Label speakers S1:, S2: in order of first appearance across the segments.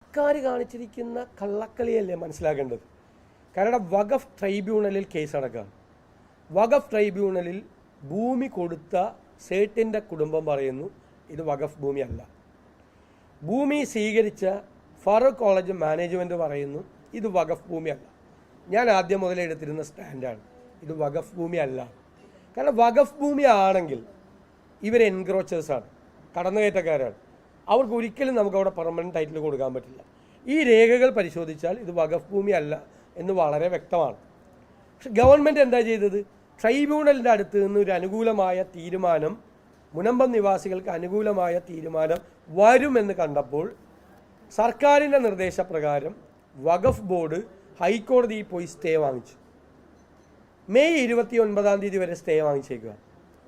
S1: സർക്കാർ കാണിച്ചിരിക്കുന്ന കള്ളക്കളിയല്ലേ മനസ്സിലാക്കേണ്ടത്. കാരണം വഖഫ് ട്രൈബ്യൂണലിൽ കേസ് നടക്കുകയാണ്. വഖഫ് ട്രൈബ്യൂണലിൽ ഭൂമി കൊടുത്ത സേട്ടിൻ്റെ കുടുംബം പറയുന്നു ഇത് വഖഫ് ഭൂമിയല്ല. ഭൂമി സ്വീകരിച്ച ഫറൂഖ് കോളേജ് മാനേജ്മെൻറ്റ് പറയുന്നു ഇത് വഖഫ് ഭൂമിയല്ല. ഞാൻ ആദ്യം മുതലേ എടുത്തിരുന്ന സ്റ്റാൻഡാണ് ഇത് വഖഫ് ഭൂമിയല്ല. കാരണം വഖഫ് ഭൂമി ആണെങ്കിൽ ഇവർ എൻക്രോച്ചേഴ്സാണ്, കടന്നുകയറ്റക്കാരാണ്. അവർക്ക് ഒരിക്കലും നമുക്കവിടെ പെർമനൻറ്റ് ടൈറ്റിൽ കൊടുക്കാൻ പറ്റില്ല. ഈ രേഖകൾ പരിശോധിച്ചാൽ ഇത് വഖഫ് ഭൂമി അല്ല എന്ന് വളരെ വ്യക്തമാണ്. പക്ഷെ ഗവൺമെൻറ് എന്താ ചെയ്തത്? ട്രൈബ്യൂണലിൻ്റെ അടുത്ത് നിന്ന് ഒരു അനുകൂലമായ തീരുമാനം, മുനമ്പം നിവാസികൾക്ക് അനുകൂലമായ തീരുമാനം വരുമെന്ന് കണ്ടപ്പോൾ സർക്കാരിൻ്റെ നിർദ്ദേശപ്രകാരം വഖഫ് ബോർഡ് ഹൈക്കോടതിയിൽ പോയി സ്റ്റേ വാങ്ങിച്ചു. മെയ് 29 വരെ സ്റ്റേ വാങ്ങിച്ചേക്കുക.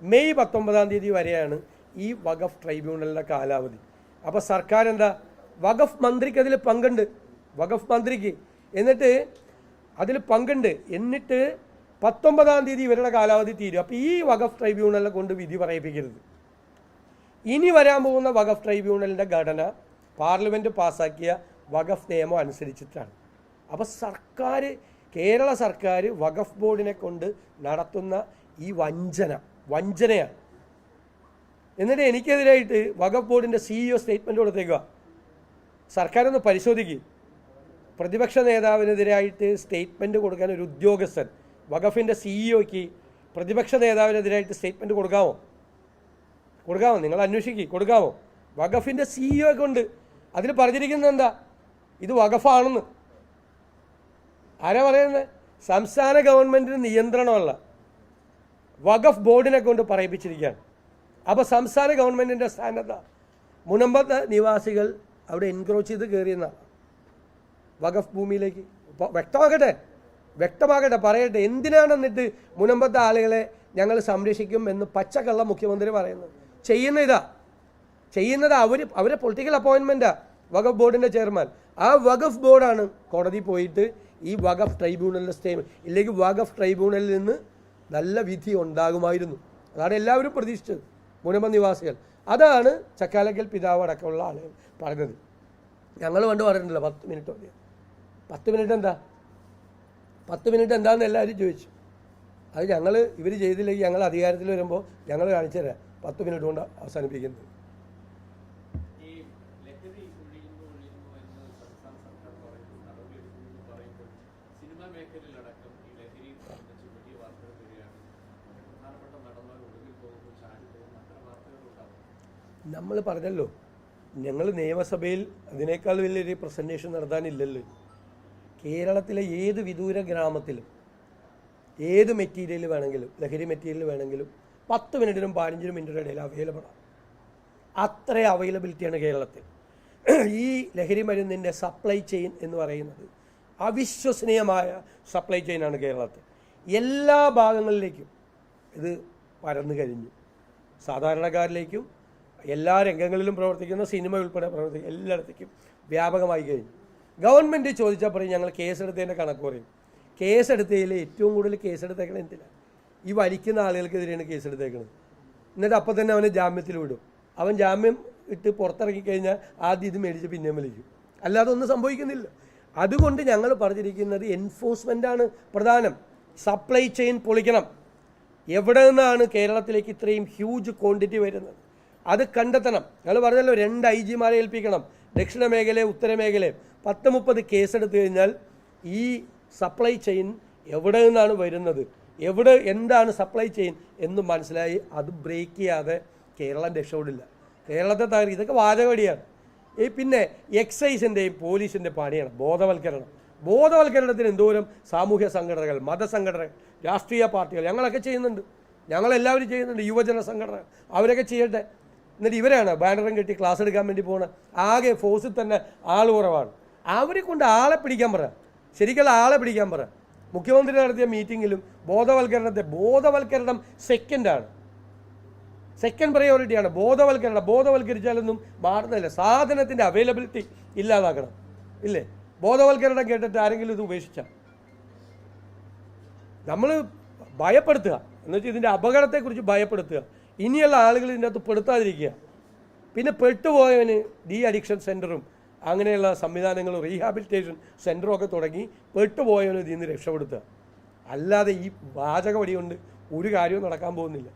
S1: മെയ് 19 വരെയാണ് ഈ വഖഫ് ട്രൈബ്യൂണലിൻ്റെ കാലാവധി. അപ്പോൾ സർക്കാർ എന്താ, വഖഫ് മന്ത്രിക്ക് അതിൽ പങ്കുണ്ട്, വഖഫ് മന്ത്രിക്ക് എന്നിട്ട് അതിൽ പങ്കുണ്ട്. എന്നിട്ട് 19 ഇവരുടെ കാലാവധി തീരും. അപ്പോൾ ഈ വഖഫ് ട്രൈബ്യൂണലിനെ കൊണ്ട് വിധി പറയിപ്പിക്കരുത്. ഇനി വരാൻ പോകുന്ന വഖഫ് ട്രൈബ്യൂണലിൻ്റെ ഘടന പാർലമെൻറ്റ് പാസ്സാക്കിയ വഖഫ് നിയമം അനുസരിച്ചിട്ടാണ്. അപ്പോൾ സർക്കാർ, കേരള സർക്കാർ വഖഫ് ബോർഡിനെ കൊണ്ട് നടത്തുന്ന ഈ വഞ്ചനയാണ്. എന്നിട്ട് എനിക്കെതിരായിട്ട് വഖഫ് ബോർഡിൻ്റെ CEO സ്റ്റേറ്റ്മെൻറ്റ് കൊടുത്തേക്കുക. സർക്കാരൊന്ന് പരിശോധിക്കുക. പ്രതിപക്ഷ നേതാവിനെതിരായിട്ട് സ്റ്റേറ്റ്മെൻറ്റ് കൊടുക്കാൻ ഒരു ഉദ്യോഗസ്ഥൻ വഖഫിൻ്റെ CEOയ്ക്ക് പ്രതിപക്ഷ നേതാവിനെതിരായിട്ട് സ്റ്റേറ്റ്മെൻറ്റ് കൊടുക്കാമോ? നിങ്ങൾ അന്വേഷിക്കുക, കൊടുക്കാമോ? വഖഫിൻ്റെ CEO കൊണ്ട് അതിൽ പറഞ്ഞിരിക്കുന്നത് എന്താ? ഇത് വഖഫാണെന്ന്. ആരാ പറയുന്നത്? സംസ്ഥാന ഗവൺമെൻറ്റിന് നിയന്ത്രണമല്ല, വഖഫ് ബോർഡിനെ കൊണ്ട് പറയിപ്പിച്ചിരിക്കുകയാണ്. അപ്പോൾ സംസ്ഥാന ഗവൺമെൻറ്റിൻ്റെ സ്ഥാനത്ത് മുനമ്പത്തെ നിവാസികൾ അവിടെ എൻക്രോച്ച് ചെയ്ത് കയറിയെന്നാണ് വഖഫ് ഭൂമിയിലേക്ക്. വ്യക്തമാകട്ടെ, പറയട്ടെ. എന്തിനാണ് എന്നിട്ട് മുനമ്പത്തെ ആളുകളെ ഞങ്ങൾ സംരക്ഷിക്കും എന്ന് പച്ചക്കള്ള മുഖ്യമന്ത്രി പറയുന്നത്? ചെയ്യുന്നത് അവരെ പൊളിറ്റിക്കൽ അപ്പോയിൻമെൻറ്റാണ് വഖഫ് ബോർഡിൻ്റെ ചെയർമാൻ. ആ വഖഫ് ബോർഡാണ് കോടതി പോയിട്ട് ഈ വഖഫ് ട്രൈബ്യൂണലിൻ്റെ സ്റ്റേ, ഇല്ലെങ്കിൽ വഖഫ് ട്രൈബ്യൂണലിൽ നിന്ന് നല്ല വിധി ഉണ്ടാകുമായിരുന്നു. അതാണ് എല്ലാവരും പ്രതീക്ഷിച്ചത്, മുനമ്പം നിവാസികൾ. അതാണ് ചക്കാലക്കൽ പിതാവ് അടക്കമുള്ള ആളുകൾ പറഞ്ഞത്. ഞങ്ങൾ പണ്ട് പറഞ്ഞിട്ടില്ല 10 മിനിറ്റ് മതി. 10 മിനിറ്റ് എന്താ, 10 മിനിറ്റ് എന്താണെന്ന് എല്ലാവരും ചോദിച്ചു. അത് ഇവർ ചെയ്തില്ലെങ്കിൽ ഞങ്ങൾ അധികാരത്തിൽ വരുമ്പോൾ ഞങ്ങൾ കാണിച്ചു തരാം 10 മിനിറ്റ് കൊണ്ട് അവസാനിപ്പിക്കുന്നത്. നമ്മൾ പറഞ്ഞല്ലോ, ഞങ്ങൾ നിയമസഭയിൽ അതിനേക്കാൾ വലിയൊരു പ്രസൻറ്റേഷൻ നടത്താനില്ലല്ലോ. കേരളത്തിലെ ഏത് വിദൂര ഗ്രാമത്തിലും ഏത് മെറ്റീരിയൽ വേണമെങ്കിലും, ലഹരി മെറ്റീരിയൽ വേണമെങ്കിലും 10 മിനിറ്റിനും 15 മിനിറ്റിനും ഇടയിൽ അവൈലബിളാണ്. അത്ര അവൈലബിലിറ്റിയാണ് കേരളത്തിൽ. ഈ ലഹരി മരുന്നിൻ്റെ സപ്ലൈ ചെയിൻ എന്ന് പറയുന്നത് അവിശ്വസനീയമായ സപ്ലൈ ചെയിനാണ് കേരളത്തിൽ. എല്ലാ ഭാഗങ്ങളിലേക്കും ഇത് പരന്നു കഴിഞ്ഞു. സാധാരണക്കാരിലേക്കും എല്ലാ രംഗങ്ങളിലും പ്രവർത്തിക്കുന്ന സിനിമ ഉൾപ്പെടെ പ്രവർത്തിക്കുന്ന എല്ലായിടത്തേക്കും വ്യാപകമായി കഴിഞ്ഞു. ഗവൺമെൻറ് ചോദിച്ചാൽ പറയും ഞങ്ങൾ കേസെടുത്തതിൻ്റെ കണക്ക് പറയും. കേസെടുത്തതിൽ ഏറ്റവും കൂടുതൽ കേസെടുത്തേക്കണത് എന്തിനാണ്? ഈ വലിക്കുന്ന ആളുകൾക്കെതിരെയാണ് കേസെടുത്തേക്കുന്നത്. എന്നിട്ട് അപ്പം തന്നെ അവനെ ജാമ്യത്തിൽ വിടും. അവൻ ജാമ്യം ഇട്ട് പുറത്തിറങ്ങിക്കഴിഞ്ഞാൽ ആദ്യം ഇത് മേടിച്ച് പിന്നെയും വലിക്കും. അല്ലാതെ ഒന്നും സംഭവിക്കുന്നില്ല. അതുകൊണ്ട് ഞങ്ങൾ പറഞ്ഞിരിക്കുന്നത് എൻഫോഴ്സ്മെൻറ്റാണ് പ്രധാനം. സപ്ലൈ ചെയിൻ പൊളിക്കണം. എവിടെ നിന്നാണ് കേരളത്തിലേക്ക് ഇത്രയും ഹ്യൂജ് ക്വാണ്ടിറ്റി വരുന്നത് അത് കണ്ടെത്തണം. ഞങ്ങൾ പറഞ്ഞല്ലോ 2 IG ഏൽപ്പിക്കണം, ദക്ഷിണ മേഖലയും ഉത്തര മേഖലയും. 10-30 കേസെടുത്തു കഴിഞ്ഞാൽ ഈ സപ്ലൈ ചെയിൻ എവിടെ നിന്നാണ് വരുന്നത്, എന്താണ് സപ്ലൈ ചെയിൻ എന്ന് മനസ്സിലായി അത് ബ്രേക്ക് ചെയ്യാതെ കേരളം രക്ഷപ്പെടില്ല. കേരളത്തെ തകർക്കുക. ഇതൊക്കെ വാചകടിയാണ്. പിന്നെ എക്സൈസിൻ്റെയും പോലീസിൻ്റെ പണിയാണ് ബോധവൽക്കരണത്തിന് എന്തോരം സാമൂഹ്യ സംഘടനകൾ, മതസംഘടനകൾ, രാഷ്ട്രീയ പാർട്ടികൾ ഞങ്ങളൊക്കെ ചെയ്യുന്നുണ്ട്. ഞങ്ങളെല്ലാവരും ചെയ്യുന്നുണ്ട്. യുവജന സംഘടന അവരൊക്കെ ചെയ്യട്ടെ. എന്നിട്ട് ഇവരാണ് ബാനറും കെട്ടി ക്ലാസ് എടുക്കാൻ വേണ്ടി പോകുന്നത്. ആകെ ഫോഴ്സിൽ തന്നെ ആൾ കുറവാണ്. അവരെ കൊണ്ട് ആളെ പിടിക്കാൻ പറ, ശരിക്കുള്ള ആളെ പിടിക്കാൻ പറ. മുഖ്യമന്ത്രി നടത്തിയ മീറ്റിങ്ങിലും ബോധവൽക്കരണം സെക്കൻഡ് പ്രയോറിറ്റിയാണ്. ബോധവൽക്കരിച്ചാലൊന്നും മാറുന്നില്ല. സാധനത്തിൻ്റെ അവൈലബിലിറ്റി ഇല്ലാതാക്കണം. ഇല്ലേ? ബോധവൽക്കരണം കേട്ടിട്ട് ആരെങ്കിലും ഇത് ഉപേക്ഷിച്ചാൽ നമ്മൾ ഭയപ്പെടുത്തുക, എന്നുവെച്ചാൽ ഇതിൻ്റെ അപകടത്തെക്കുറിച്ച് ഭയപ്പെടുത്തുക. ഇനിയുള്ള ആളുകൾ ഇതിൻ്റെ അകത്ത് പെടുത്താതിരിക്കുക. പിന്നെ പെട്ടുപോയവന് ഡി അഡിക്ഷൻ സെൻറ്ററും അങ്ങനെയുള്ള സംവിധാനങ്ങളും റീഹാബിലിറ്റേഷൻ സെൻ്ററും ഒക്കെ തുടങ്ങി പെട്ടുപോയവനും ഇതിൽ നിന്ന് രക്ഷപ്പെടുത്തുക. അല്ലാതെ ഈ വാചകവടി കൊണ്ട് ഒരു കാര്യവും നടക്കാൻ പോകുന്നില്ല.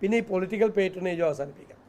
S1: പിന്നെ ഈ പൊളിറ്റിക്കൽ പേറ്റർനേജും അവസാനിപ്പിക്കാം.